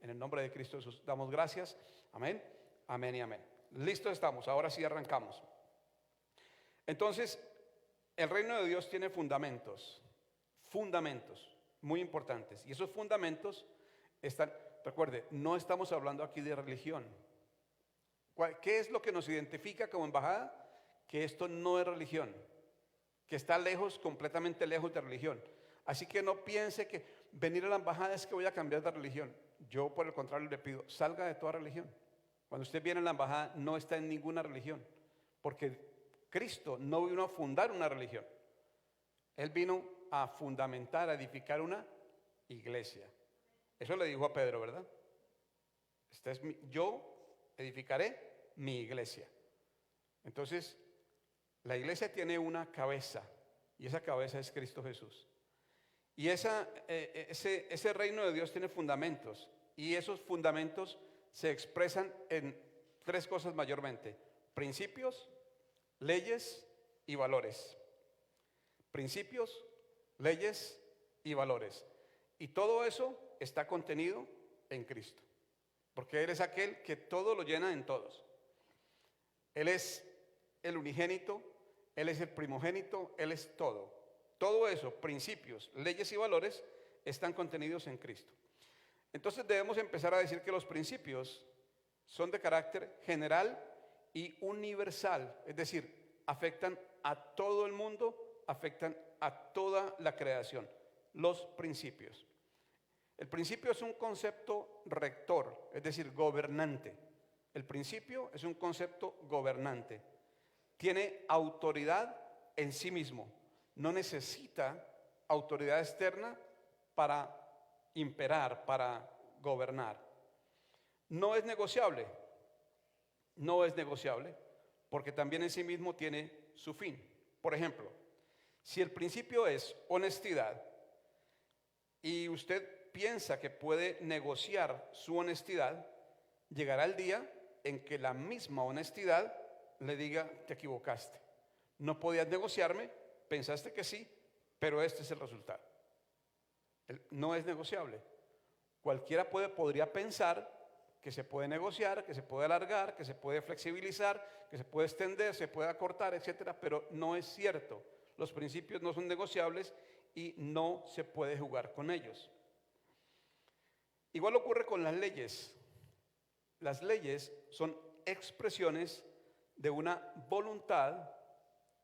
En el nombre de Cristo Jesús damos gracias. Amén, amén y amén. Listos estamos, ahora sí arrancamos. Entonces, el reino de Dios tiene fundamentos muy importantes. Y esos fundamentos están, recuerde, no estamos hablando aquí de religión. ¿Qué es lo que nos identifica como embajada? Que esto no es religión, que está lejos, completamente lejos de religión. Así que no piense que venir a la embajada es que voy a cambiar de religión. Yo, por el contrario, le pido, salga de toda religión. Cuando usted viene a la embajada, no está en ninguna religión, porque Cristo no vino a fundar una religión. Él vino a fundamentar, a edificar una iglesia. Eso le dijo a Pedro, ¿verdad? Yo edificaré mi iglesia. Entonces, la iglesia tiene una cabeza, y esa cabeza es Cristo Jesús. Y ese reino de Dios tiene fundamentos, y esos fundamentos se expresan en tres cosas mayormente: principios, leyes y valores. Principios, leyes y valores. Y todo eso está contenido en Cristo, porque Él es aquel que todo lo llena en todos. Él es el unigénito, Él es el primogénito, Él es todo. Todo eso, principios, leyes y valores, están contenidos en Cristo. Entonces debemos empezar a decir que los principios son de carácter general y universal, es decir, afectan a todo el mundo, afectan a toda la creación. Los principios. El principio es un concepto rector, es decir, gobernante. El principio es un concepto gobernante. Tiene autoridad en sí mismo. No necesita autoridad externa para imperar, para gobernar. No es negociable. No es negociable, porque también en sí mismo tiene su fin. Por ejemplo, si el principio es honestidad y usted piensa que puede negociar su honestidad, llegará el día en que la misma honestidad le diga: te equivocaste, no podías negociarme, pensaste que sí, pero este es el resultado. No es negociable. Cualquiera podría pensar que se puede negociar, que se puede alargar, que se puede flexibilizar, que se puede extender, se puede acortar, etcétera, pero no es cierto. Los principios no son negociables y no se puede jugar con ellos. Igual ocurre con las leyes. Las leyes son expresiones de una voluntad,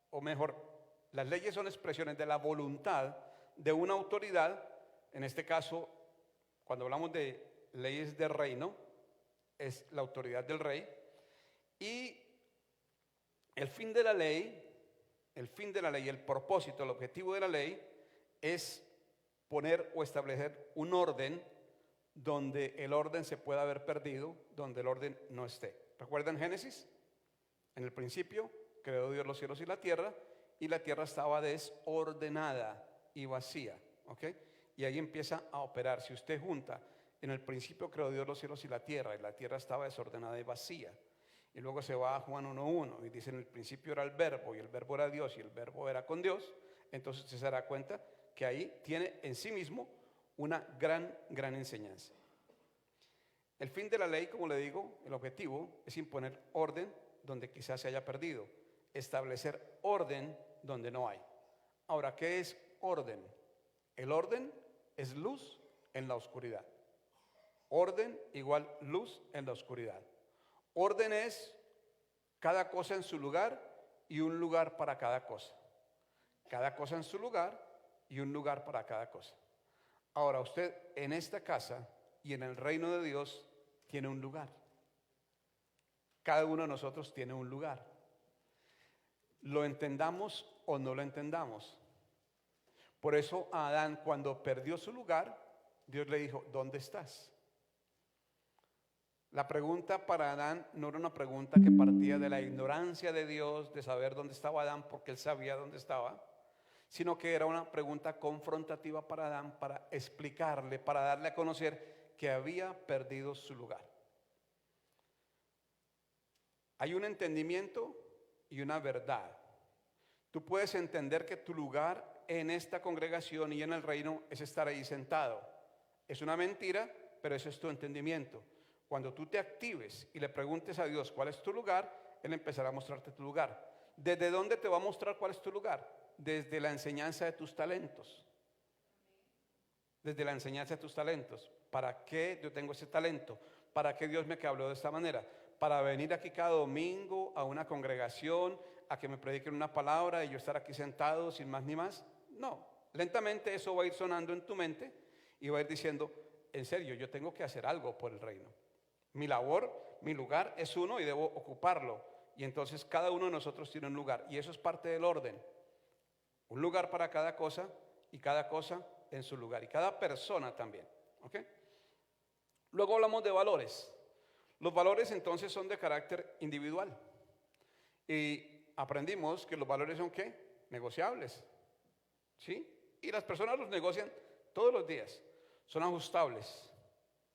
o mejor, las leyes son expresiones de la voluntad de una autoridad. En este caso, cuando hablamos de leyes de reino, es la autoridad del rey. Y el fin de la ley, el propósito, el objetivo de la ley es poner o establecer un orden donde el orden se pueda haber perdido, donde el orden no esté. ¿Recuerdan Génesis? En el principio creó Dios los cielos y la tierra estaba desordenada y vacía, ¿ok? Y ahí empieza a operar. Si usted junta, en el principio creó Dios los cielos y la tierra estaba desordenada y vacía. Y luego se va a Juan 1:1 y dice: en el principio era el verbo, y el verbo era Dios, y el verbo era con Dios. Entonces usted se dará cuenta que ahí tiene en sí mismo una gran enseñanza. El fin de la ley, como le digo, el objetivo es imponer orden donde quizás se haya perdido, establecer orden donde no hay. Ahora, ¿qué es orden? El orden es luz en la oscuridad. Orden igual luz en la oscuridad. Orden es cada cosa en su lugar y un lugar para cada cosa. Cada cosa en su lugar y un lugar para cada cosa. Ahora, usted en esta casa y en el reino de Dios tiene un lugar. Cada uno de nosotros tiene un lugar. Lo entendamos o no lo entendamos. Por eso a Adán, cuando perdió su lugar, Dios le dijo: ¿dónde estás? La pregunta para Adán no era una pregunta que partía de la ignorancia de Dios, de saber dónde estaba Adán, porque él sabía dónde estaba, sino que era una pregunta confrontativa para Adán, para explicarle, para darle a conocer que había perdido su lugar. Hay un entendimiento y una verdad. Tú puedes entender que tu lugar en esta congregación y en el reino es estar ahí sentado. Es una mentira, pero ese es tu entendimiento. Cuando tú te actives y le preguntes a Dios cuál es tu lugar, Él empezará a mostrarte tu lugar. ¿Desde dónde te va a mostrar cuál es tu lugar? Desde la enseñanza de tus talentos. Desde la enseñanza de tus talentos. ¿Para qué yo tengo ese talento? ¿Para qué Dios me habló de esta manera? ¿Para venir aquí cada domingo a una congregación, a que me prediquen una palabra y yo estar aquí sentado sin más ni más? No, lentamente eso va a ir sonando en tu mente y va a ir diciendo, en serio, yo tengo que hacer algo por el reino. Mi labor, mi lugar es uno y debo ocuparlo. Y entonces cada uno de nosotros tiene un lugar y eso es parte del orden. Un lugar para cada cosa y cada cosa en su lugar y cada persona también. ¿Ok? Luego hablamos de valores. Los valores entonces son de carácter individual. Y aprendimos que los valores son ¿qué? Negociables. ¿Sí? Y las personas los negocian todos los días. Son ajustables.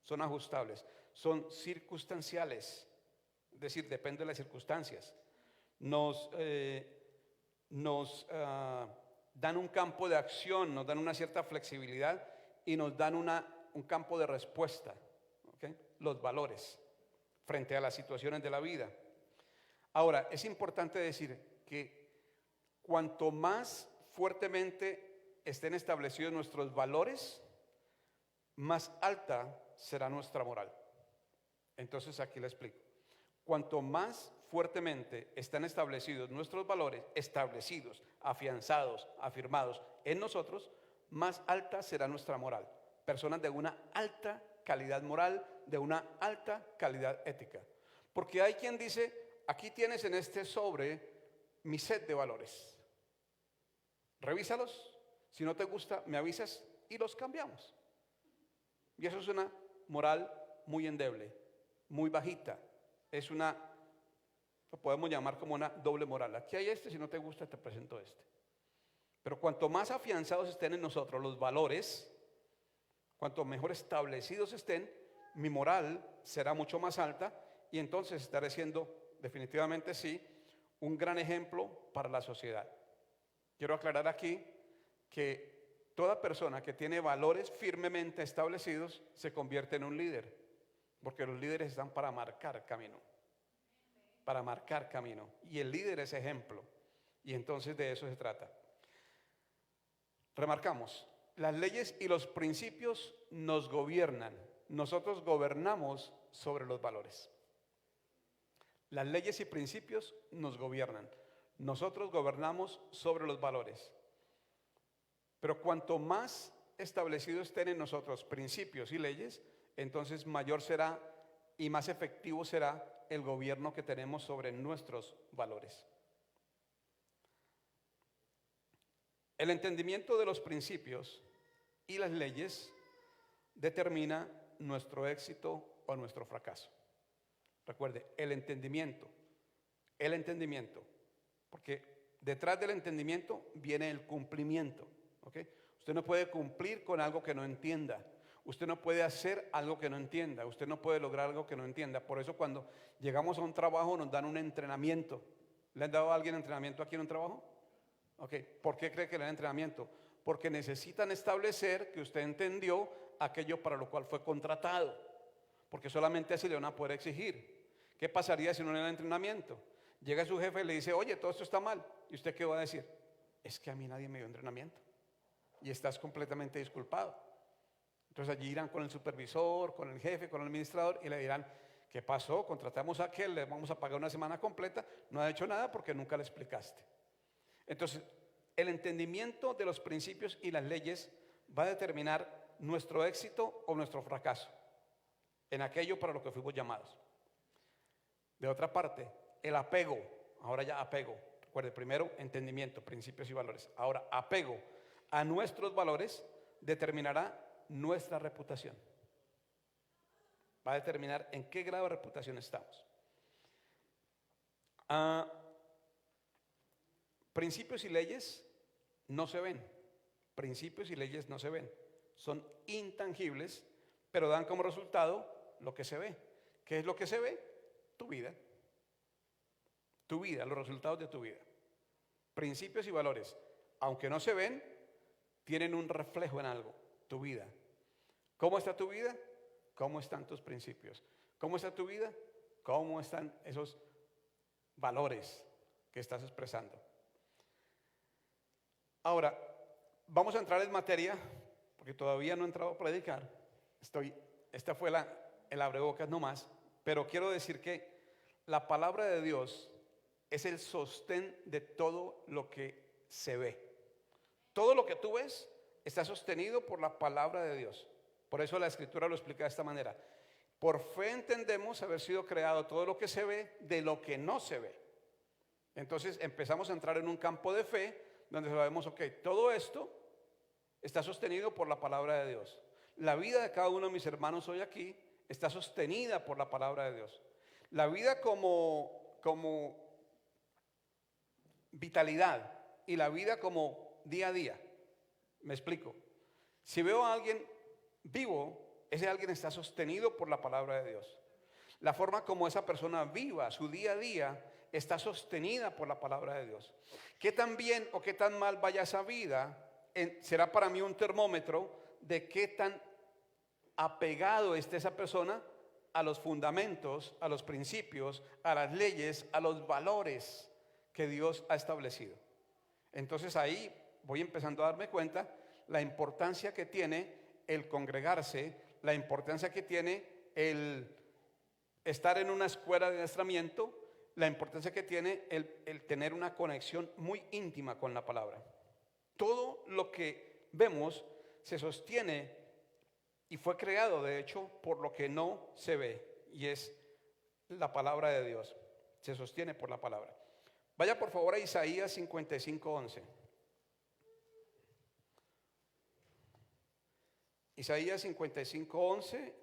Son ajustables. Son circunstanciales. Es decir, depende de las circunstancias. Nos dan un campo de acción, nos dan una cierta flexibilidad y nos dan un campo de respuesta. ¿Okay? Los valores frente a las situaciones de la vida. Ahora, es importante decir que cuanto más fuertemente estén establecidos nuestros valores, más alta será nuestra moral. Entonces aquí le explico. Cuanto más fuertemente están establecidos nuestros valores, establecidos, afianzados, afirmados en nosotros, más alta será nuestra moral. Personas de una alta calidad moral, de una alta calidad ética. Porque hay quien dice, aquí tienes en este sobre mi set de valores. Revísalos, si no te gusta me avisas y los cambiamos. Y eso es una moral muy endeble, muy bajita. Es lo podemos llamar como una doble moral. Aquí hay si no te gusta te presento este. Pero cuanto más afianzados estén en nosotros los valores, cuanto mejor establecidos estén, mi moral será mucho más alta y entonces estaré siendo definitivamente sí un gran ejemplo para la sociedad. Quiero aclarar aquí que toda persona que tiene valores firmemente establecidos se convierte en un líder, porque los líderes están para marcar camino. Para marcar camino. Y el líder es ejemplo. Y entonces de eso se trata. Remarcamos, las leyes y los principios nos gobiernan. Nosotros gobernamos sobre los valores. Las leyes y principios nos gobiernan. Nosotros gobernamos sobre los valores. Pero cuanto más establecidos estén en nosotros principios y leyes, entonces mayor será y más efectivo será el gobierno que tenemos sobre nuestros valores. El entendimiento de los principios y las leyes determina nuestro éxito o nuestro fracaso. Recuerde, el entendimiento, porque detrás del entendimiento viene el cumplimiento. ¿Okay? Usted no puede cumplir con algo que no entienda. Usted no puede hacer algo que no entienda. Usted no puede lograr algo que no entienda. Por eso cuando llegamos a un trabajo nos dan un entrenamiento. ¿Le han dado a alguien entrenamiento aquí en un trabajo? Ok. ¿Por qué cree que le dan entrenamiento? Porque necesitan establecer que usted entendió aquello para lo cual fue contratado. Porque solamente así le van a poder exigir. ¿Qué pasaría si no le dan entrenamiento? Llega su jefe y le dice, oye, todo esto está mal. ¿Y usted qué va a decir? Es que a mí nadie me dio entrenamiento. Y estás completamente disculpado. Entonces allí irán con el supervisor, con el jefe, con el administrador y le dirán, ¿qué pasó? Contratamos a aquel, le vamos a pagar una semana completa, no ha hecho nada porque nunca le explicaste. Entonces, el entendimiento de los principios y las leyes va a determinar nuestro éxito o nuestro fracaso en aquello para lo que fuimos llamados. De otra parte, el apego, ahora ya apego, recuerde, primero entendimiento, principios y valores, ahora apego a nuestros valores determinará nuestra reputación. Va a determinar en qué grado de reputación estamos. Principios y leyes no se ven. Principios y leyes no se ven. Son intangibles, pero dan como resultado lo que se ve. ¿Qué es lo que se ve? Tu vida. Tu vida, los resultados de tu vida. Principios y valores, aunque no se ven, tienen un reflejo en algo, tu vida. ¿Cómo está tu vida? ¿Cómo están tus principios? ¿Cómo está tu vida? ¿Cómo están esos valores que estás expresando? Ahora, vamos a entrar en materia, porque todavía no he entrado a predicar. Esta fue el abrebocas nomás, pero quiero decir que la palabra de Dios es el sostén de todo lo que se ve. Todo lo que tú ves está sostenido por la palabra de Dios. Por eso la Escritura lo explica de esta manera. Por fe entendemos haber sido creado todo lo que se ve de lo que no se ve. Entonces empezamos a entrar en un campo de fe donde sabemos, ok, todo esto está sostenido por la palabra de Dios. La vida de cada uno de mis hermanos hoy aquí está sostenida por la palabra de Dios. La vida como vitalidad y la vida como día a día. Me explico. Si veo a alguien vivo, ese alguien está sostenido por la palabra de Dios. La forma como esa persona viva su día a día está sostenida por la palabra de Dios. Qué tan bien o qué tan mal vaya esa vida será para mí un termómetro de qué tan apegado esté esa persona a los fundamentos, a los principios, a las leyes, a los valores que Dios ha establecido. Entonces ahí voy empezando a darme cuenta la importancia que tiene el congregarse, la importancia que tiene el estar en una escuela de adiestramiento, la importancia que tiene el tener una conexión muy íntima con la palabra. Todo lo que vemos se sostiene y fue creado, de hecho, por lo que no se ve, y es la palabra de Dios. Se sostiene por la palabra. Vaya por favor a Isaías 55:11. Isaías 55:11.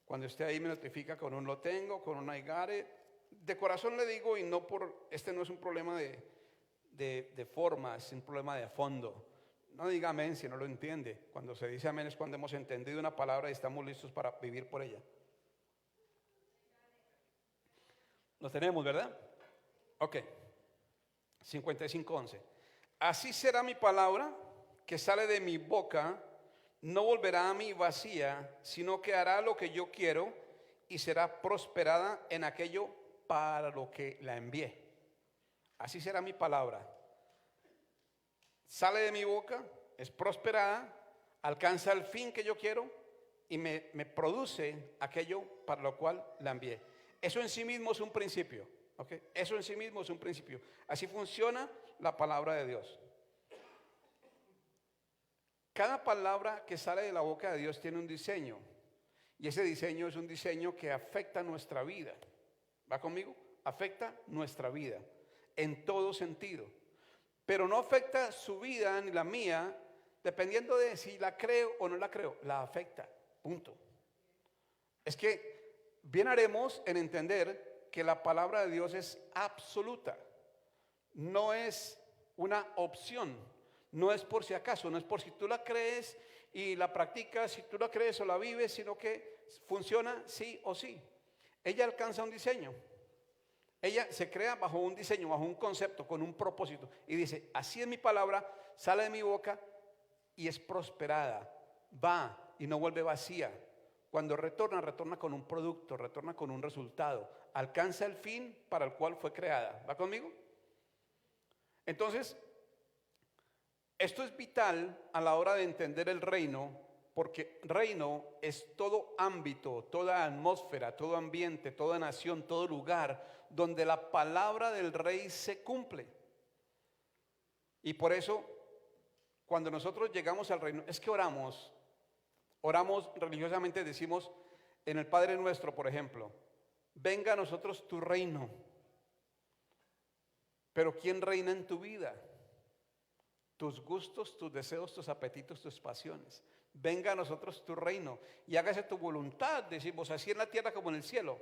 Cuando esté ahí me notifica con un lo tengo, con un aigare. De corazón le digo, y no por, este no es un problema de forma, es un problema de fondo. No diga amén si no lo entiende. Cuando se dice amén es cuando hemos entendido una palabra y estamos listos para vivir por ella. Lo tenemos, ¿verdad? Ok. 55:11. Así será mi palabra que sale de mi boca, no volverá a mí vacía, sino que hará lo que yo quiero y será prosperada en aquello para lo que la envié. Así será mi palabra. Sale de mi boca, es prosperada, alcanza el fin que yo quiero y me produce aquello para lo cual la envié. Eso en sí mismo es un principio, ¿ok? Eso en sí mismo es un principio. Así funciona la palabra de Dios. Cada palabra que sale de la boca de Dios tiene un diseño. Y ese diseño es un diseño que afecta nuestra vida. ¿Va conmigo? Afecta nuestra vida en todo sentido. Pero no afecta su vida ni la mía, dependiendo de si la creo o no la creo. La afecta, punto. Es que bien haremos en entender que la palabra de Dios es absoluta. No es una opción. No es por si acaso, no es por si tú la crees y la practicas, si tú la crees o la vives, sino que funciona sí o sí. Ella alcanza un diseño. Ella se crea bajo un diseño, bajo un concepto, con un propósito. Y dice, así es mi palabra, sale de mi boca y es prosperada. Va y no vuelve vacía. Cuando retorna, retorna con un producto, retorna con un resultado. Alcanza el fin para el cual fue creada. ¿Va conmigo? Entonces, esto es vital a la hora de entender el reino, porque reino es todo ámbito, toda atmósfera, todo ambiente, toda nación, todo lugar donde la palabra del rey se cumple. Y por eso, cuando nosotros llegamos al reino, es que oramos religiosamente, decimos en el Padre Nuestro, por ejemplo, venga a nosotros tu reino. Pero ¿quién reina en tu vida? Tus gustos, tus deseos, tus apetitos, tus pasiones. Venga a nosotros tu reino y hágase tu voluntad, decimos, así en la tierra como en el cielo.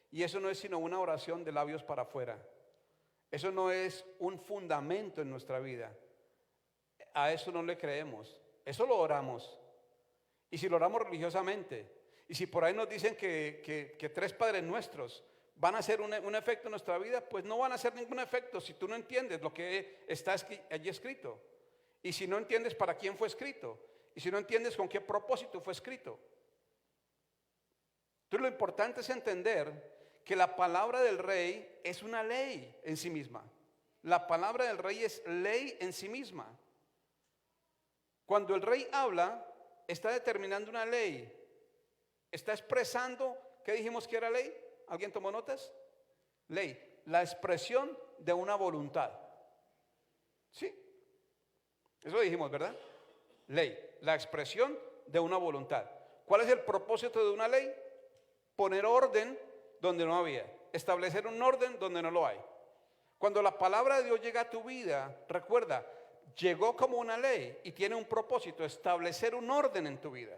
Y eso no es sino una oración de labios para afuera. Eso no es un fundamento en nuestra vida. A eso no le creemos. Eso lo oramos. Y si lo oramos religiosamente, y si por ahí nos dicen que 3 Padres Nuestros van a hacer un efecto en nuestra vida, pues no van a hacer ningún efecto si tú no entiendes lo que está allí escrito. Y si no entiendes para quién fue escrito. Y si no entiendes con qué propósito fue escrito. Entonces lo importante es entender que la palabra del rey es una ley en sí misma. La palabra del rey es ley en sí misma. Cuando el rey habla, está determinando una ley. Está expresando, ¿qué dijimos que era ley? ¿Alguien tomó notas? Ley, la expresión de una voluntad. ¿Sí? Eso dijimos, ¿verdad? Ley, la expresión de una voluntad. ¿Cuál es el propósito de una ley? Poner orden donde no había, establecer un orden donde no lo hay. Cuando la palabra de Dios llega a tu vida, recuerda, llegó como una ley y tiene un propósito, establecer un orden en tu vida.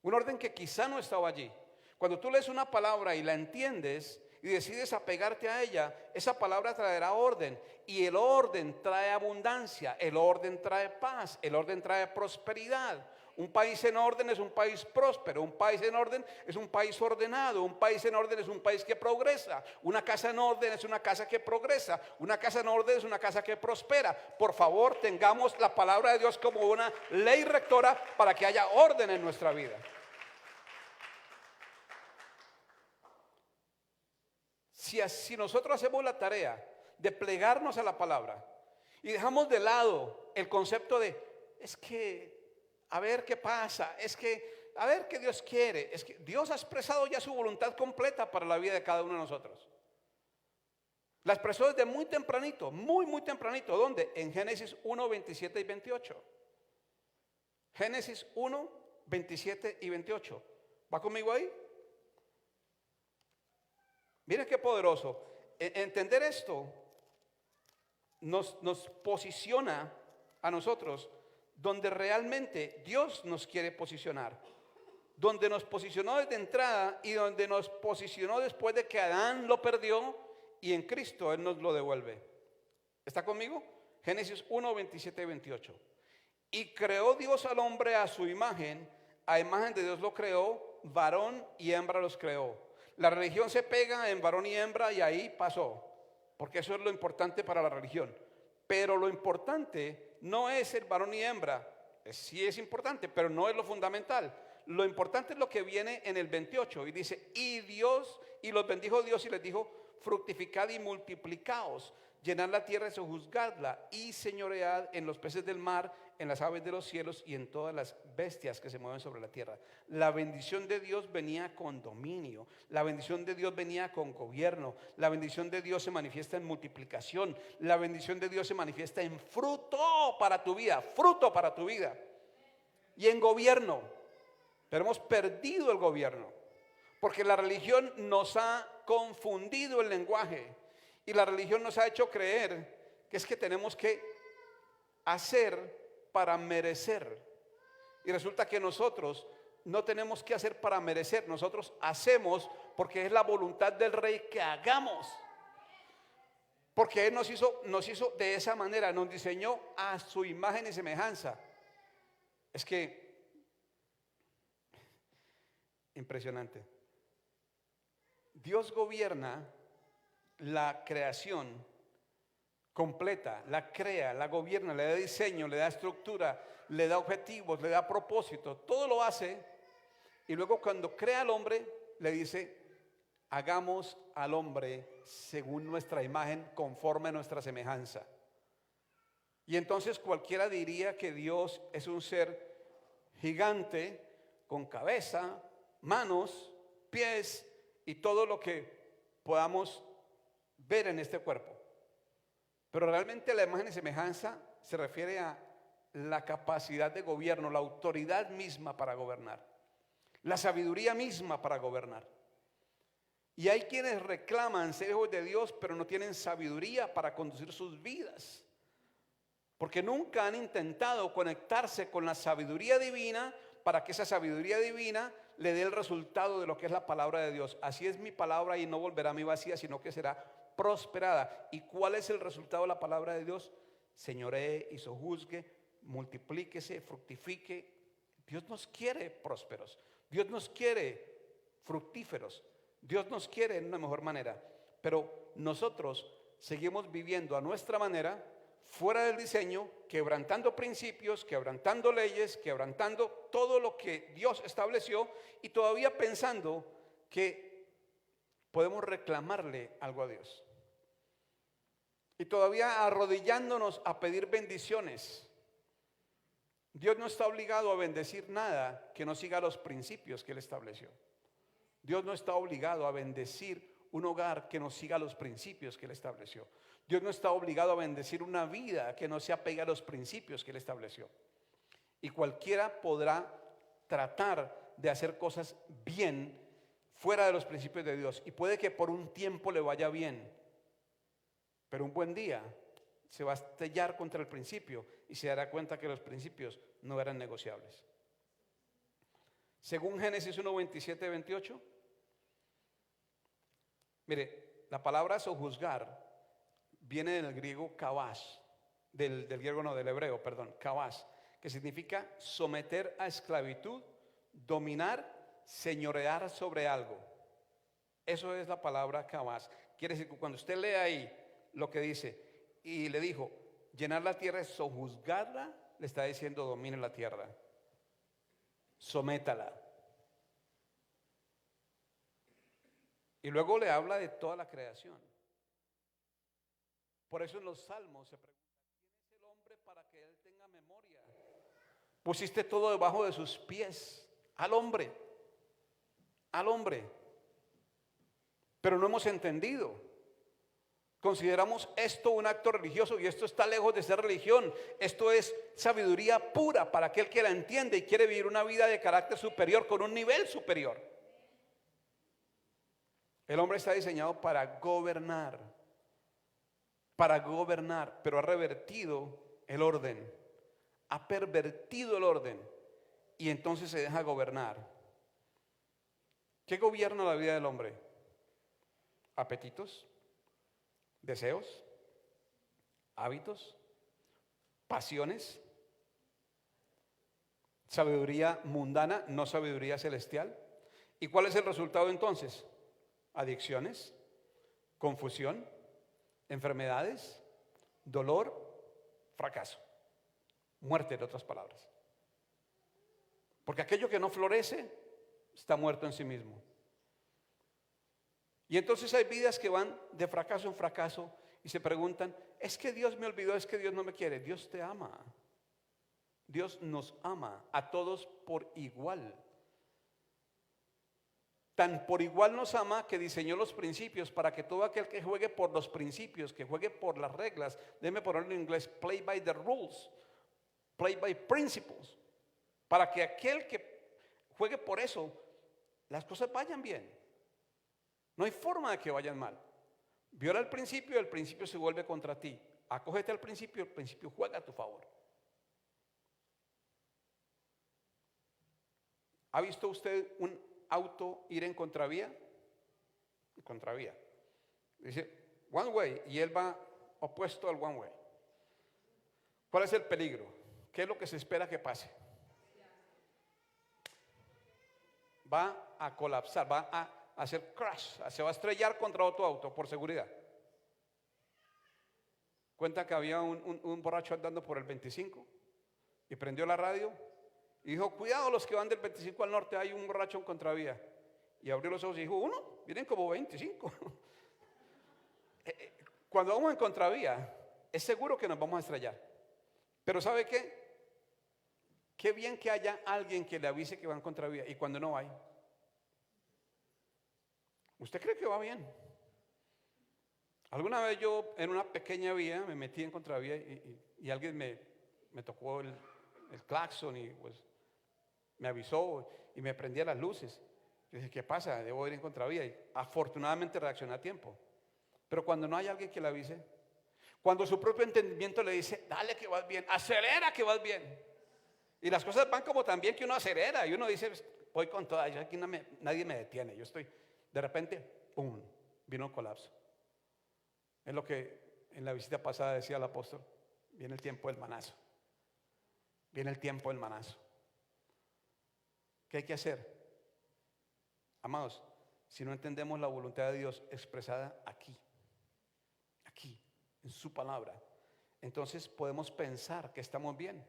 Un orden que quizá no estaba allí. Cuando tú lees una palabra y la entiendes y decides apegarte a ella, esa palabra traerá orden. Y el orden trae abundancia, el orden trae paz, el orden trae prosperidad. Un país en orden es un país próspero, un país en orden es un país ordenado, un país en orden es un país que progresa, una casa en orden es una casa que progresa, una casa en orden es una casa que prospera. Por favor, tengamos la palabra de Dios como una ley rectora para que haya orden en nuestra vida. Si nosotros hacemos la tarea de plegarnos a la palabra y dejamos de lado el concepto de, es que a ver qué pasa, es que a ver qué Dios quiere, es que Dios ha expresado ya su voluntad completa para la vida de cada uno de nosotros. La expresó desde muy tempranito, muy tempranito. ¿Dónde? En Génesis 1, 27 y 28. Génesis 1, 27 y 28. ¿Va conmigo ahí? Mira qué poderoso. Entender esto nos posiciona a nosotros donde realmente Dios nos quiere posicionar, donde nos posicionó desde entrada y donde nos posicionó después de que Adán lo perdió y en Cristo Él nos lo devuelve. ¿Está conmigo? Génesis 1, 27 y 28. Y creó Dios al hombre a su imagen, a imagen de Dios lo creó, varón y hembra los creó. La religión se pega en varón y hembra y ahí pasó, porque eso es lo importante para la religión. Pero lo importante no es el varón y hembra, sí es importante, pero no es lo fundamental. Lo importante es lo que viene en el 28 y dice, y los bendijo Dios y les dijo, fructificad y multiplicaos, llenad la tierra y sojuzgadla y señoread en los peces del mar, en las aves de los cielos y en todas las bestias que se mueven sobre la tierra. La bendición de Dios venía con dominio, la bendición de Dios venía con gobierno, la bendición de Dios se manifiesta en multiplicación, la bendición de Dios se manifiesta en fruto para tu vida, y en gobierno. Pero hemos perdido el gobierno porque la religión nos ha confundido el lenguaje y la religión nos ha hecho creer que es que tenemos que hacer para merecer. Y resulta que nosotros no tenemos que hacer para merecer, nosotros hacemos porque es la voluntad del rey que hagamos. Porque Él nos hizo de esa manera, nos diseñó a su imagen y semejanza. Es que, impresionante. Dios gobierna la creación completa, la crea, la gobierna, le da diseño, le da estructura, le da objetivos, le da propósito, todo lo hace. Y luego cuando crea al hombre, le dice, hagamos al hombre según nuestra imagen, conforme a nuestra semejanza. Y entonces cualquiera diría que Dios es un ser gigante, con cabeza, manos, pies y todo lo que podamos ver en este cuerpo. Pero realmente la imagen y semejanza se refiere a la capacidad de gobierno, la autoridad misma para gobernar, la sabiduría misma para gobernar. Y hay quienes reclaman ser hijos de Dios, pero no tienen sabiduría para conducir sus vidas, porque nunca han intentado conectarse con la sabiduría divina para que esa sabiduría divina le dé el resultado de lo que es la palabra de Dios. Así es mi palabra y no volverá a mí vacía, sino que será prosperada. ¿Y cuál es el resultado de la palabra de Dios? Señoree y sojuzgue, multiplíquese, fructifique. Dios nos quiere prósperos, Dios nos quiere fructíferos, Dios nos quiere en una mejor manera. Pero nosotros seguimos viviendo a nuestra manera, fuera del diseño, quebrantando principios, quebrantando leyes, quebrantando todo lo que Dios estableció y todavía pensando que podemos reclamarle algo a Dios. Y todavía arrodillándonos a pedir bendiciones. Dios no está obligado a bendecir nada que no siga los principios que Él estableció. Dios no está obligado a bendecir un hogar que no siga los principios que Él estableció. Dios no está obligado a bendecir una vida que no se apegue a los principios que Él estableció. Y cualquiera podrá tratar de hacer cosas bien fuera de los principios de Dios. Y puede que por un tiempo le vaya bien, pero un buen día se va a estrellar contra el principio y se dará cuenta que los principios no eran negociables. Según Génesis 1, 27, 28, mire, la palabra sojuzgar viene del griego kabas, del griego no, del hebreo, perdón, kabas, que significa someter a esclavitud, dominar, señorear sobre algo. Eso es la palabra kabas. Quiere decir que cuando usted lee ahí lo que dice, y le dijo, llenar la tierra es sojuzgarla, le está diciendo domine la tierra, sométala. Y luego le habla de toda la creación. Por eso en los salmos se pregunta, ¿quién es el hombre para que él tenga memoria? Pusiste todo debajo de sus pies, al hombre, pero no hemos entendido. Consideramos esto un acto religioso y esto está lejos de ser religión. Esto es sabiduría pura para aquel que la entiende y quiere vivir una vida de carácter superior, con un nivel superior. El hombre está diseñado para gobernar, pero ha revertido el orden, ha pervertido el orden y entonces se deja gobernar. ¿Qué gobierna la vida del hombre? Apetitos, deseos, hábitos, pasiones, sabiduría mundana, no sabiduría celestial. ¿Y cuál es el resultado entonces? Adicciones, confusión, enfermedades, dolor, fracaso, muerte, en otras palabras. Porque aquello que no florece está muerto en sí mismo. Y entonces hay vidas que van de fracaso en fracaso y se preguntan, es que Dios me olvidó, es que Dios no me quiere. Dios te ama. Dios nos ama a todos por igual. Tan por igual nos ama que diseñó los principios para que todo aquel que juegue por los principios, que juegue por las reglas, déjeme ponerlo en inglés, play by the rules, play by principles, para que aquel que juegue por eso, las cosas vayan bien. No hay forma de que vayan mal. Viola el principio se vuelve contra ti. Acógete al principio, el principio juega a tu favor. ¿Ha visto usted un auto ir en contravía? En contravía. Dice one way y él va opuesto al one way. ¿Cuál es el peligro? ¿Qué es lo que se espera que pase? Va a colapsar, va a hacer crash, se va a estrellar contra otro auto por seguridad. Cuenta que había un borracho andando por el 25 y prendió la radio y dijo, cuidado los que van del 25 al norte, hay un borracho en contravía. Y abrió los ojos y dijo, uno, vienen como 25. Cuando vamos en contravía, es seguro que nos vamos a estrellar. Pero ¿sabe qué? Qué bien que haya alguien que le avise que va en contravía y cuando no hay. ¿Usted cree que va bien? Alguna vez yo en una pequeña vía me metí en contravía y alguien me tocó el claxon y pues me avisó y me prendía las luces. Yo dije, ¿qué pasa? Debo ir en contravía y afortunadamente reaccioné a tiempo. Pero cuando no hay alguien que le avise, cuando su propio entendimiento le dice, dale que vas bien, acelera que vas bien. Y las cosas van como tan bien que uno acelera y uno dice, voy con toda, yo aquí nadie me detiene, yo estoy... De repente, ¡pum!, vino el colapso. Es lo que en la visita pasada decía el apóstol, viene el tiempo del manazo. Viene el tiempo del manazo. ¿Qué hay que hacer? Amados, si no entendemos la voluntad de Dios expresada aquí, en su palabra, entonces podemos pensar que estamos bien.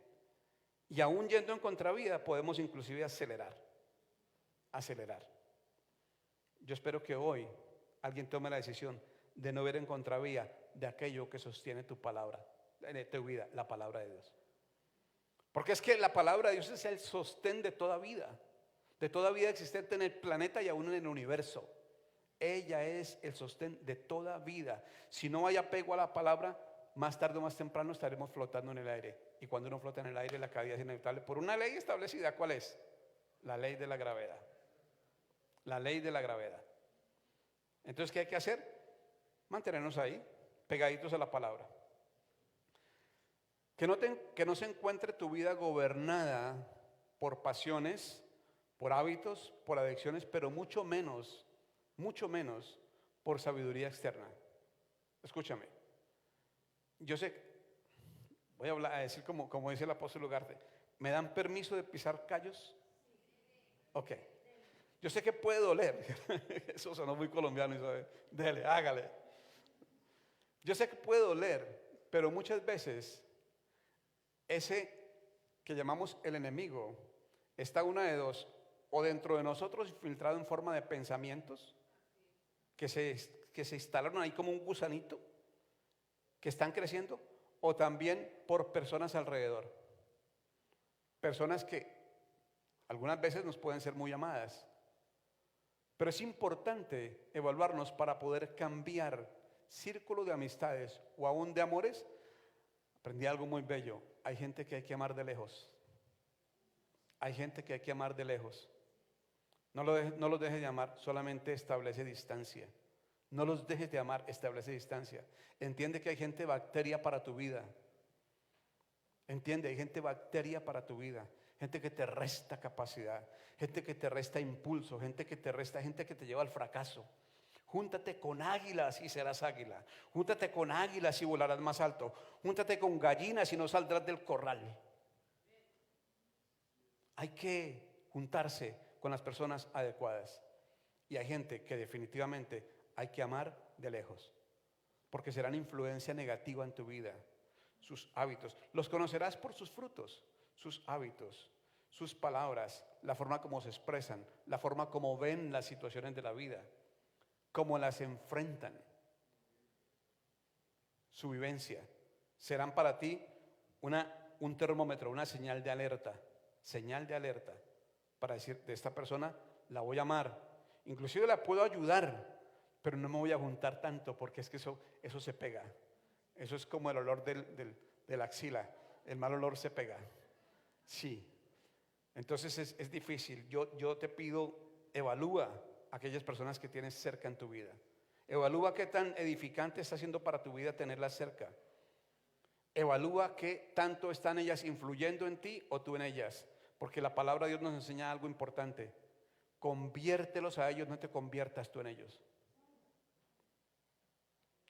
Y aún yendo en contravía, podemos inclusive acelerar. Yo espero que hoy alguien tome la decisión de no ver en contravía de aquello que sostiene tu palabra, tu vida, la palabra de Dios. Porque es que la palabra de Dios es el sostén de toda vida existente en el planeta y aún en el universo. Ella es el sostén de toda vida. Si no hay apego a la palabra, más tarde o más temprano estaremos flotando en el aire. Y cuando uno flota en el aire, la caída es inevitable por una ley establecida. ¿Cuál es? La ley de la gravedad. La ley de la gravedad. Entonces, ¿qué hay que hacer? Mantenernos ahí, pegaditos a la palabra. Que no se encuentre tu vida gobernada por pasiones, por hábitos, por adicciones, pero mucho menos por sabiduría externa. Escúchame. Yo sé, voy a decir como dice el apóstol Ugarte, ¿me dan permiso de pisar callos? Ok. Yo sé que puede doler. Eso sonó muy colombiano, ¿sabes? Dele, hágale. Yo sé que puede doler, pero muchas veces ese que llamamos el enemigo está una de dos: o dentro de nosotros infiltrado en forma de pensamientos que se instalaron ahí como un gusanito, que están creciendo, o también por personas alrededor. Personas que algunas veces nos pueden ser muy amadas, pero es importante evaluarnos para poder cambiar círculo de amistades o aún de amores. Aprendí algo muy bello: hay gente que hay que amar de lejos. Hay gente que hay que amar de lejos. No los dejes de amar, solamente establece distancia. No los dejes de amar, establece distancia. Entiende que hay gente bacteria para tu vida. Entiende, hay gente bacteria para tu vida. Gente que te resta capacidad, gente que te resta impulso, gente que te lleva al fracaso. Júntate con águilas y serás águila. Júntate con águilas y volarás más alto. Júntate con gallinas y no saldrás del corral. Hay que juntarse con las personas adecuadas. Y hay gente que definitivamente hay que amar de lejos, porque serán influencia negativa en tu vida. Sus hábitos, los conocerás por sus frutos, sus hábitos, sus palabras, la forma como se expresan, la forma como ven las situaciones de la vida, cómo las enfrentan. Su vivencia serán para ti un termómetro, una señal de alerta para decir: de esta persona la voy a amar, inclusive la puedo ayudar, pero no me voy a juntar tanto, porque es que eso se pega. Eso es como el olor de la axila, el mal olor se pega. Sí. Entonces es difícil. Yo te pido, evalúa aquellas personas que tienes cerca en tu vida. Evalúa qué tan edificante está siendo para tu vida tenerlas cerca. Evalúa qué tanto están ellas influyendo en ti o tú en ellas, porque la palabra de Dios nos enseña algo importante: conviértelos a ellos, no te conviertas tú en ellos.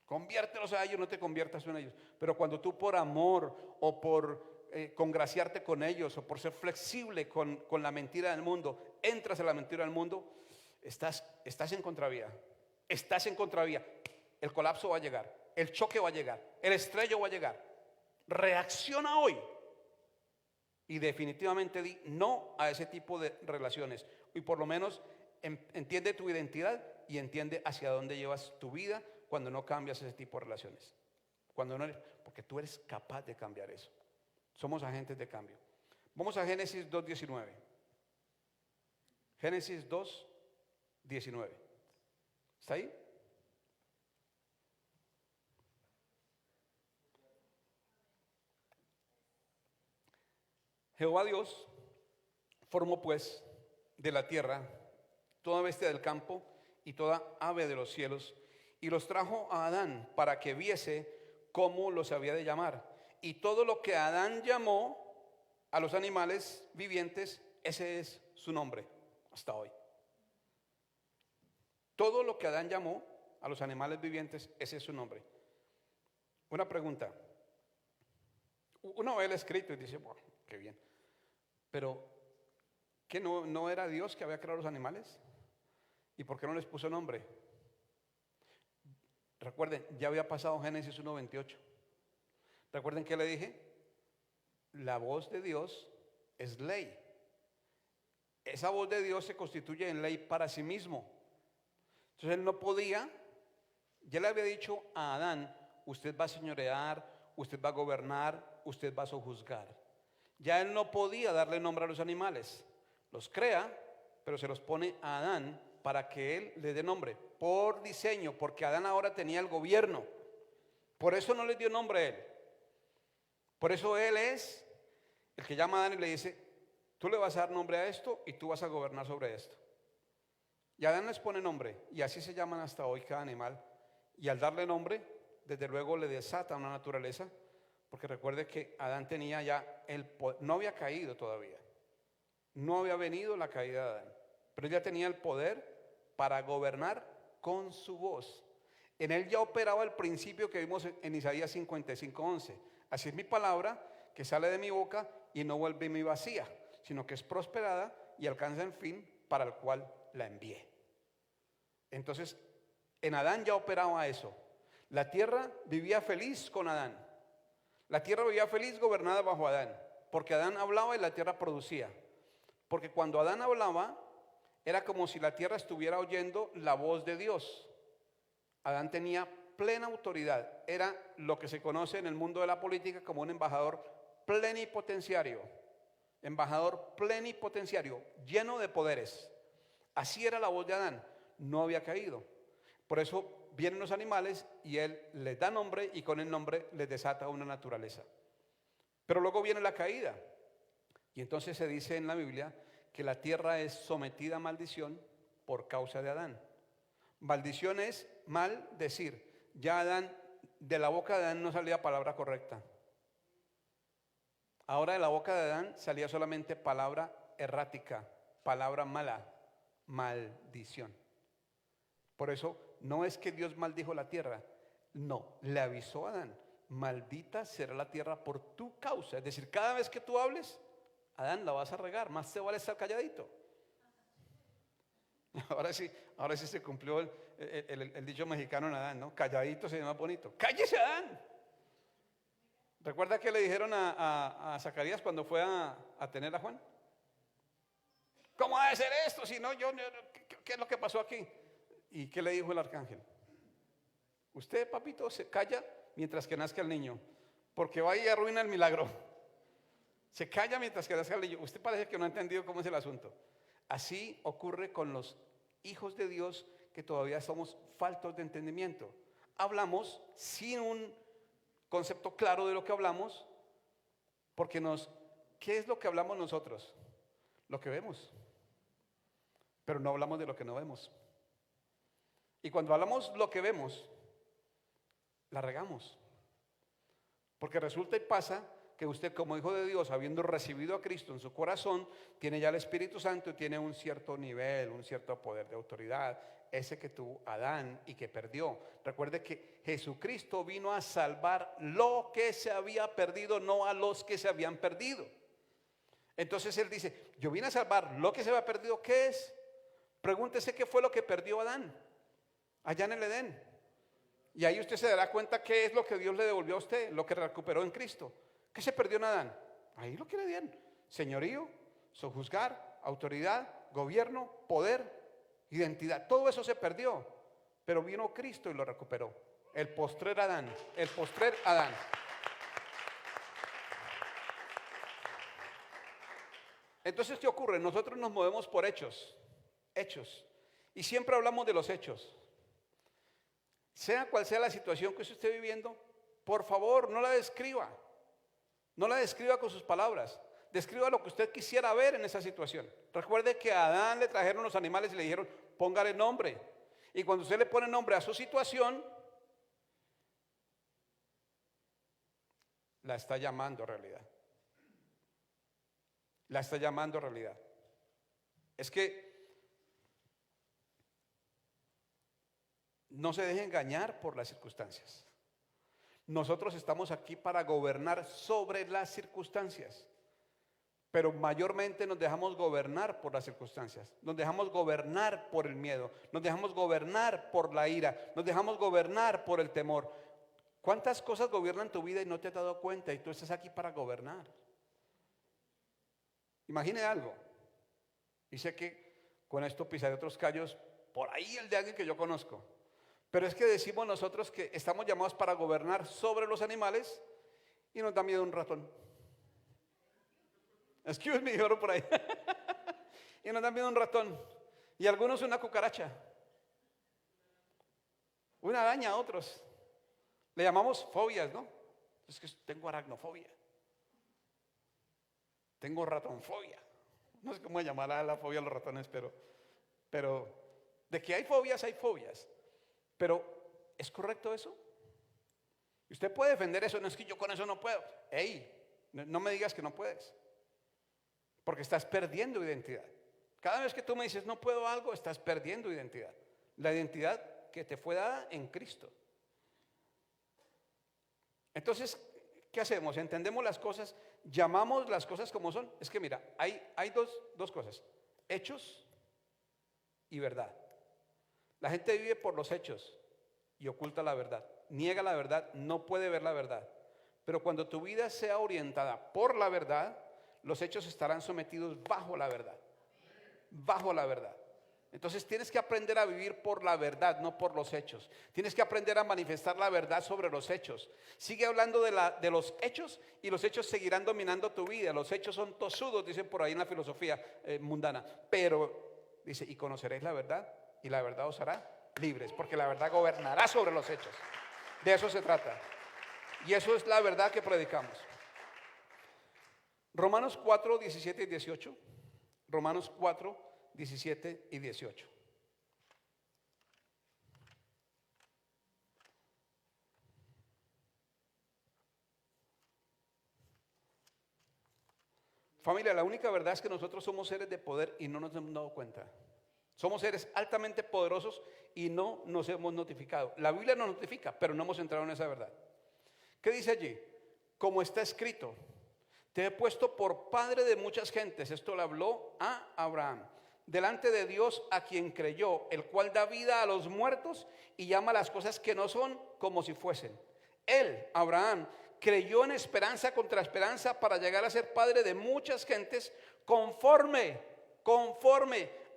Conviértelos a ellos, no te conviertas tú en ellos. Pero cuando tú, por amor o por congraciarte con ellos, o por ser flexible con la mentira del mundo, entras a la mentira del mundo, estás en contravía. Estás en contravía. El colapso va a llegar, el choque va a llegar, el estrello va a llegar. Reacciona hoy y definitivamente di no a ese tipo de relaciones. Y por lo menos entiende tu identidad y entiende hacia dónde llevas tu vida cuando no cambias ese tipo de relaciones. Porque tú eres capaz de cambiar eso. Somos agentes de cambio. Vamos a Génesis 2:19. Génesis 2:19. ¿Está ahí? Jehová Dios formó pues de la tierra toda bestia del campo y toda ave de los cielos, y los trajo a Adán para que viese cómo los había de llamar. Y todo lo que Adán llamó a los animales vivientes, ese es su nombre hasta hoy. Todo lo que Adán llamó a los animales vivientes, ese es su nombre. Una pregunta. Uno ve el escrito y dice: bueno, qué bien. Pero, ¿qué no era Dios que había creado los animales? ¿Y por qué no les puso nombre? Recuerden, ya había pasado Génesis 1:28. ¿Recuerden qué le dije? La voz de Dios es ley. Esa voz de Dios se constituye en ley para sí mismo. Entonces él no podía, ya le había dicho a Adán, usted va a señorear, usted va a gobernar, usted va a sojuzgar. Ya él no podía darle nombre a los animales. Los crea, pero se los pone a Adán para que él le dé nombre, por diseño, porque Adán ahora tenía el gobierno. Por eso no le dio nombre a él. Por eso él es el que llama a Adán y le dice, tú le vas a dar nombre a esto y tú vas a gobernar sobre esto. Y Adán les pone nombre, y así se llaman hasta hoy cada animal. Y al darle nombre, desde luego le desata una naturaleza, porque recuerde que Adán tenía ya el poder, no había caído todavía, no había venido la caída de Adán, pero él ya tenía el poder para gobernar con su voz. En él ya operaba el principio que vimos en Isaías 55:11. Así es mi palabra que sale de mi boca y no vuelve a mí vacía, sino que es prosperada y alcanza el fin para el cual la envié. Entonces, en Adán ya operaba eso. La tierra vivía feliz con Adán. La tierra vivía feliz gobernada bajo Adán, porque Adán hablaba y la tierra producía. Porque cuando Adán hablaba, era como si la tierra estuviera oyendo la voz de Dios. Adán tenía plena autoridad. Era lo que se conoce en el mundo de la política como un embajador plenipotenciario. Embajador plenipotenciario, lleno de poderes. Así era la voz de Adán. No había caído. Por eso vienen los animales y él les da nombre y con el nombre les desata una naturaleza. Pero luego viene la caída. Y entonces se dice en la Biblia que la tierra es sometida a maldición por causa de Adán. Maldición es maldecir. Ya Adán, de la boca de Adán no salía palabra correcta. Ahora de la boca de Adán salía solamente palabra errática, palabra mala, maldición. Por eso no es que Dios maldijo la tierra, no, le avisó a Adán, maldita será la tierra por tu causa. Es decir, cada vez que tú hables, Adán, la vas a regar, más te vale estar calladito. Ahora sí se cumplió el dicho mexicano en Adán, ¿no? Calladito se llama bonito. ¡Cállese, Adán! ¿Recuerda que le dijeron a Zacarías cuando fue a tener a Juan? ¿Cómo ha de ser esto? Si no, ¿qué es lo que pasó aquí? ¿Y qué le dijo el arcángel? Usted, papito, se calla mientras que nazca el niño, porque va y arruina el milagro. Se calla mientras que nazca el niño. Usted parece que no ha entendido cómo es el asunto. Así ocurre con los hijos de Dios que todavía somos faltos de entendimiento. Hablamos sin un concepto claro de lo que hablamos, porque ¿qué es lo que hablamos nosotros? Lo que vemos. Pero no hablamos de lo que no vemos. Y cuando hablamos lo que vemos, la regamos. Porque resulta y pasa que usted como hijo de Dios, habiendo recibido a Cristo en su corazón, tiene ya el Espíritu Santo y tiene un cierto nivel, un cierto poder de autoridad, ese que tuvo Adán y que perdió. Recuerde que Jesucristo vino a salvar lo que se había perdido, no a los que se habían perdido. Entonces él dice, yo vine a salvar lo que se había perdido. ¿Qué es? Pregúntese qué fue lo que perdió Adán allá en el Edén. Y ahí usted se dará cuenta qué es lo que Dios le devolvió a usted, lo que recuperó en Cristo. ¿Qué se perdió en Adán? Ahí lo que le dieron: señorío, sojuzgar, autoridad, gobierno, poder, identidad. Todo eso se perdió, pero vino Cristo y lo recuperó. El postrer Adán, el postrer Adán. Entonces, ¿qué ocurre? Nosotros nos movemos por hechos. Y siempre hablamos de los hechos. Sea cual sea la situación que usted esté viviendo, por favor, no la describa. No la describa con sus palabras. Describa lo que usted quisiera ver en esa situación. Recuerde que a Adán le trajeron los animales y le dijeron, póngale nombre. Y cuando usted le pone nombre a su situación, la está llamando realidad. La está llamando realidad. Es que no se deje engañar por las circunstancias. Nosotros estamos aquí para gobernar sobre las circunstancias, pero mayormente nos dejamos gobernar por las circunstancias, nos dejamos gobernar por el miedo, nos dejamos gobernar por la ira, nos dejamos gobernar por el temor. ¿Cuántas cosas gobiernan tu vida y no te has dado cuenta y tú estás aquí para gobernar? Imagine algo, y sé que con esto pisaré otros callos por ahí el de alguien que yo conozco. Pero es que decimos nosotros que estamos llamados para gobernar sobre los animales y nos da miedo un ratón. Excuse me, dijeron por ahí. Y nos da miedo un ratón. Y algunos una cucaracha. Una araña a otros. Le llamamos fobias, ¿no? Es que tengo aracnofobia. Tengo ratonfobia. No sé cómo llamar a la fobia a los ratones, pero de que hay fobias, hay fobias. Pero, ¿es correcto eso? Y usted puede defender eso. No es que yo con eso no puedo. Ey, no me digas que no puedes. Porque estás perdiendo identidad. Cada vez que tú me dices no puedo algo, estás perdiendo identidad. La identidad que te fue dada en Cristo. Entonces, ¿qué hacemos? Entendemos las cosas, llamamos las cosas como son. Es que mira, hay dos cosas: hechos y verdad. La gente vive por los hechos y oculta la verdad, niega la verdad, no puede ver la verdad. Pero cuando tu vida sea orientada por la verdad, los hechos estarán sometidos bajo la verdad. Bajo la verdad. Entonces tienes que aprender a vivir por la verdad, no por los hechos. Tienes que aprender a manifestar la verdad sobre los hechos. Sigue hablando de los hechos y los hechos seguirán dominando tu vida. Los hechos son tosudos, dicen por ahí en la filosofía mundana. Pero dice, y conoceréis la verdad y la verdad os hará libres, porque la verdad gobernará sobre los hechos. De eso se trata. Y eso es la verdad que predicamos. Romanos 4, 17 y 18. Romanos 4, 17 y 18. Familia, la única verdad es que nosotros somos seres de poder y no nos hemos dado cuenta. Somos seres altamente poderosos y no nos hemos notificado. La Biblia nos notifica, pero no hemos entrado en esa verdad. ¿Qué dice allí? Como está escrito: te he puesto por padre de muchas gentes. Esto le habló a Abraham. Delante de Dios, a quien creyó, el cual da vida a los muertos y llama las cosas que no son como si fuesen. Él, Abraham, creyó en esperanza contra esperanza para llegar a ser padre de muchas gentes, conforme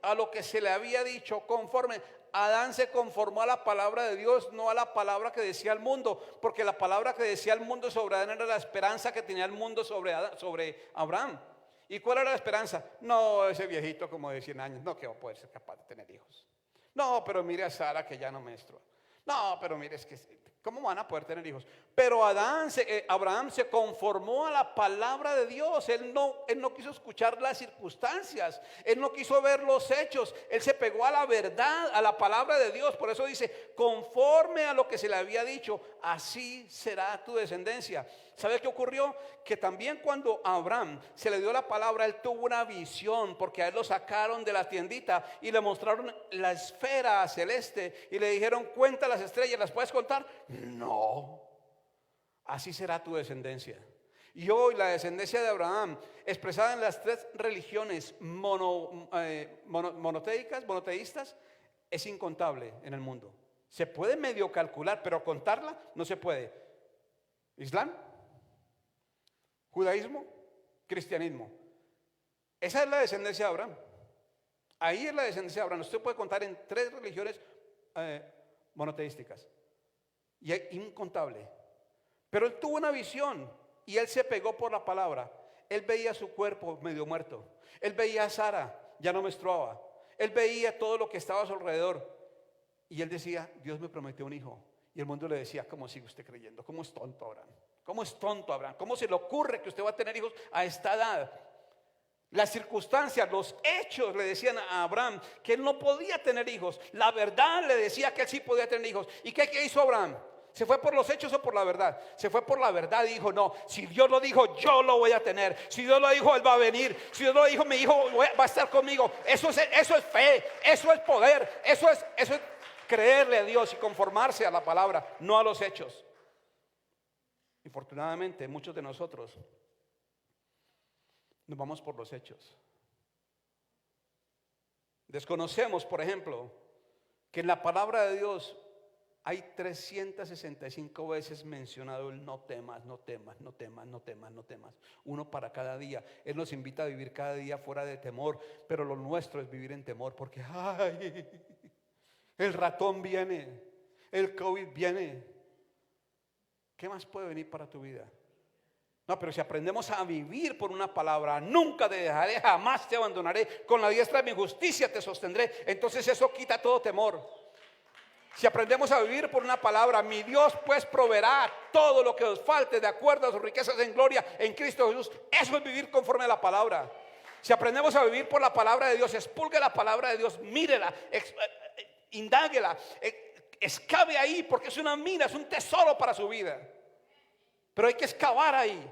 a lo que se le había dicho, conforme. Adán se conformó a la palabra de Dios, no a la palabra que decía el mundo, porque la palabra que decía el mundo sobre Adán era la esperanza que tenía el mundo sobre Abraham. ¿Y cuál era la esperanza? No, ese viejito como de 100 años, no, que va a poder ser capaz de tener hijos. No, pero mire a Sara que ya no menstrua. No, pero mire, es que ¿cómo van a poder tener hijos? Pero Abraham se conformó a la palabra de Dios. Él no quiso escuchar las circunstancias. Él no quiso ver los hechos. Él se pegó a la verdad, a la palabra de Dios. Por eso dice, conforme a lo que se le había dicho, así será tu descendencia. ¿Sabe qué ocurrió? Que también cuando a Abraham se le dio la palabra, él tuvo una visión, porque a él lo sacaron de la tiendita y le mostraron la esfera celeste y le dijeron, cuenta las estrellas, ¿las puedes contar? No, así será tu descendencia. Y hoy la descendencia de Abraham, expresada en las tres religiones monoteístas, es incontable en el mundo. Se puede medio calcular, pero contarla no se puede. Islam, judaísmo, cristianismo. Esa es la descendencia de Abraham. Ahí es la descendencia de Abraham. Usted puede contar en tres religiones monoteísticas. Y es incontable. Pero él tuvo una visión y él se pegó por la palabra. Él veía su cuerpo medio muerto. Él veía a Sara, ya no menstruaba. Él veía todo lo que estaba a su alrededor. Y él decía, Dios me prometió un hijo. Y el mundo le decía, ¿cómo sigue usted creyendo? ¿Cómo es tonto Abraham? ¿Cómo es tonto Abraham? ¿Cómo se le ocurre que usted va a tener hijos a esta edad? Las circunstancias, los hechos le decían a Abraham que él no podía tener hijos. La verdad le decía que él sí podía tener hijos. ¿Y qué hizo Abraham? ¿Se fue por los hechos o por la verdad? Se fue por la verdad y dijo, no, si Dios lo dijo, yo lo voy a tener. Si Dios lo dijo, él va a venir. Si Dios lo dijo, mi hijo va a estar conmigo. Eso es fe, eso es poder, eso es creerle a Dios y conformarse a la palabra, no a los hechos. Infortunadamente, muchos de nosotros nos vamos por los hechos. Desconocemos, por ejemplo, que en la palabra de Dios hay 365 veces mencionado el no temas, no temas, no temas, no temas, no temas. Uno para cada día. Él nos invita a vivir cada día fuera de temor, pero lo nuestro es vivir en temor, porque el ratón viene, el COVID viene. ¿Qué más puede venir para tu vida? No, pero si aprendemos a vivir por una palabra, nunca te dejaré, jamás te abandonaré, con la diestra de mi justicia te sostendré, entonces eso quita todo temor. Si aprendemos a vivir por una palabra, mi Dios pues proveerá todo lo que os falte de acuerdo a sus riquezas en gloria en Cristo Jesús. Eso es vivir conforme a la palabra. Si aprendemos a vivir por la palabra de Dios, expulgue la palabra de Dios, mírela, indáguela, escabe ahí, porque es una mina, es un tesoro para su vida. Pero hay que excavar ahí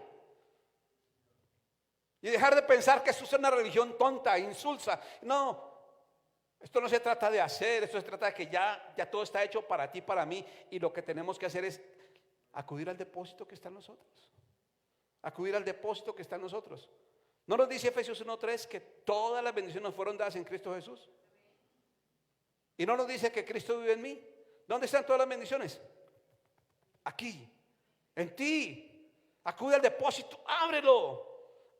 y dejar de pensar que esto es una religión tonta, insulsa. No, esto no se trata de hacer, esto se trata de que ya todo está hecho para ti, para mí, y lo que tenemos que hacer es acudir al depósito que está en nosotros. Acudir al depósito que está en nosotros. ¿No nos dice Efesios 1:3 que todas las bendiciones nos fueron dadas en Cristo Jesús? ¿Y no nos dice que Cristo vive en mí? ¿Dónde están todas las bendiciones? Aquí, en ti. Acude al depósito, ábrelo.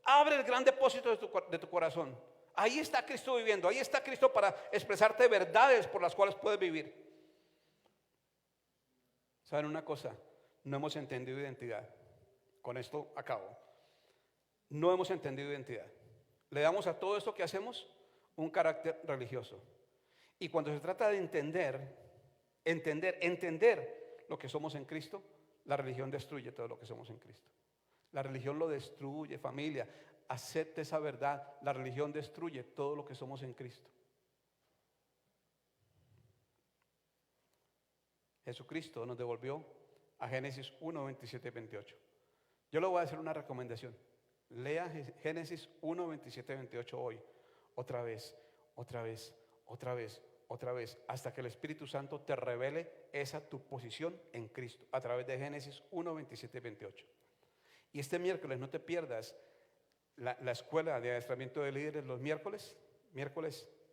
Abre el gran depósito de tu corazón. Ahí está Cristo viviendo. Ahí está Cristo para expresarte verdades por las cuales puedes vivir. ¿Saben una cosa? No hemos entendido identidad. Con esto acabo. No hemos entendido identidad. Le damos a todo esto que hacemos un carácter religioso. Y cuando se trata de entender lo que somos en Cristo, la religión destruye todo lo que somos en Cristo. La religión lo destruye, familia. Acepte esa verdad. La religión destruye todo lo que somos en Cristo. Jesucristo nos devolvió a Génesis 1, 27 y 28. Yo le voy a hacer una recomendación. Lea Génesis 1, 27 y 28 hoy. Otra vez, hasta que el Espíritu Santo te revele esa tu posición en Cristo, a través de Génesis 1, 27 y 28. Y este miércoles no te pierdas la escuela de adiestramiento de líderes los miércoles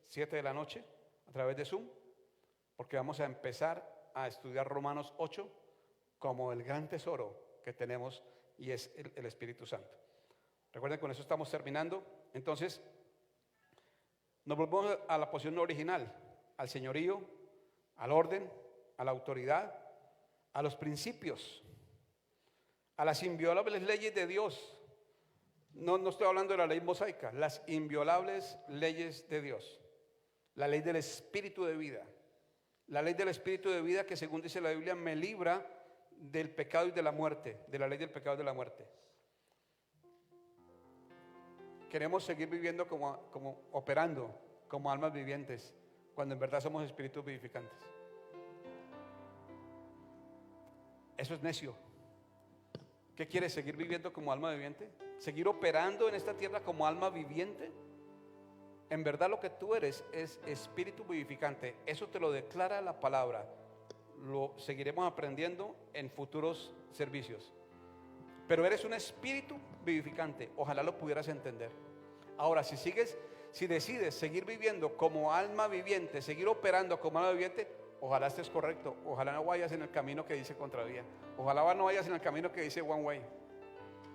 7 de la noche, a través de Zoom, porque vamos a empezar a estudiar Romanos 8 como el gran tesoro que tenemos, y es el Espíritu Santo. Recuerden, con eso estamos terminando. Entonces, nos volvemos a la posición original, al señorío, al orden, a la autoridad, a los principios, a las inviolables leyes de Dios. No estoy hablando de la ley mosaica, las inviolables leyes de Dios. La ley del espíritu de vida. La ley del espíritu de vida que, según dice la Biblia, me libra del pecado y de la muerte, de la ley del pecado y de la muerte. Queremos seguir viviendo como operando como almas vivientes, cuando en verdad somos espíritus vivificantes. Eso es necio. ¿Qué quieres? ¿Seguir viviendo como alma viviente? ¿Seguir operando en esta tierra como alma viviente? En verdad lo que tú eres es espíritu vivificante. Eso te lo declara la palabra. Lo seguiremos aprendiendo en futuros servicios. Pero eres un espíritu vivificante. Ojalá lo pudieras entender. Ahora, si decides seguir viviendo como alma viviente, seguir operando como alma viviente, ojalá estés correcto. Ojalá no vayas en el camino que dice contravía. Ojalá no vayas en el camino que dice one way,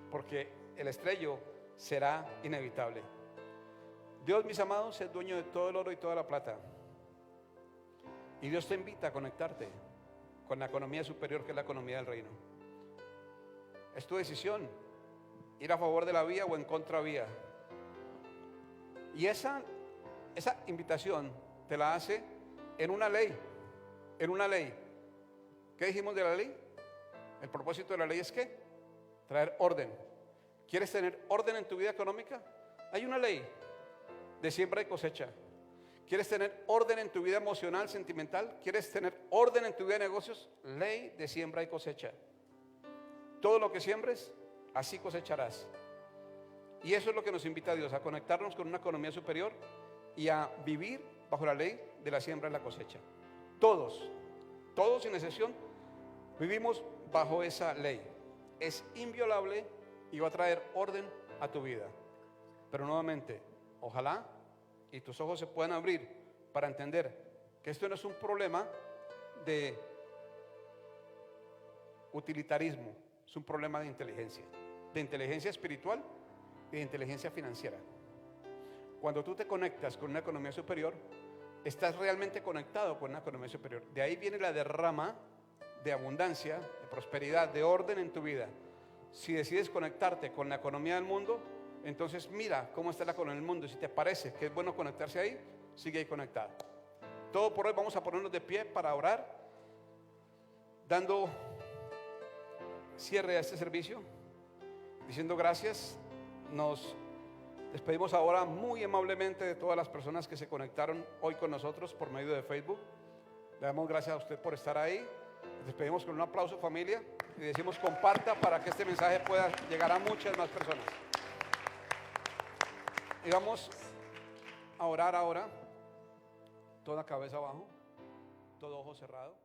porque el estrello será inevitable. Dios, mis amados, es dueño de todo el oro y toda la plata. Y Dios te invita a conectarte con la economía superior, que es la economía del reino. Es tu decisión ir a favor de la vía o en contravía. Y esa invitación te la hace en una ley. En una ley. ¿Qué dijimos de la ley? El propósito de la ley es ¿qué? Traer orden. ¿Quieres tener orden en tu vida económica? Hay una ley de siembra y cosecha. ¿Quieres tener orden en tu vida emocional, sentimental? ¿Quieres tener orden en tu vida de negocios? Ley de siembra y cosecha. Todo lo que siembres, así cosecharás. Y eso es lo que nos invita a Dios, a conectarnos con una economía superior y a vivir bajo la ley de la siembra y la cosecha. Todos sin excepción, vivimos bajo esa ley. Es inviolable y va a traer orden a tu vida. Pero nuevamente, ojalá y tus ojos se puedan abrir para entender que esto no es un problema de utilitarismo, es un problema de inteligencia espiritual y de inteligencia financiera. Cuando tú te conectas con una economía superior, estás realmente conectado con una economía superior. De ahí viene la derrama de abundancia, de prosperidad, de orden en tu vida. Si decides conectarte con la economía del mundo, entonces mira cómo está la economía del mundo. Si te parece que es bueno conectarse ahí, sigue ahí conectado. Todo por hoy. Vamos a ponernos de pie para orar, dando cierre a este servicio, diciendo gracias. Nos despedimos ahora muy amablemente de todas las personas que se conectaron hoy con nosotros por medio de Facebook. Le damos gracias a usted por estar ahí. Nos despedimos con un aplauso, familia, y decimos comparta para que este mensaje pueda llegar a muchas más personas. Y vamos a orar ahora, toda cabeza abajo, todo ojo cerrado.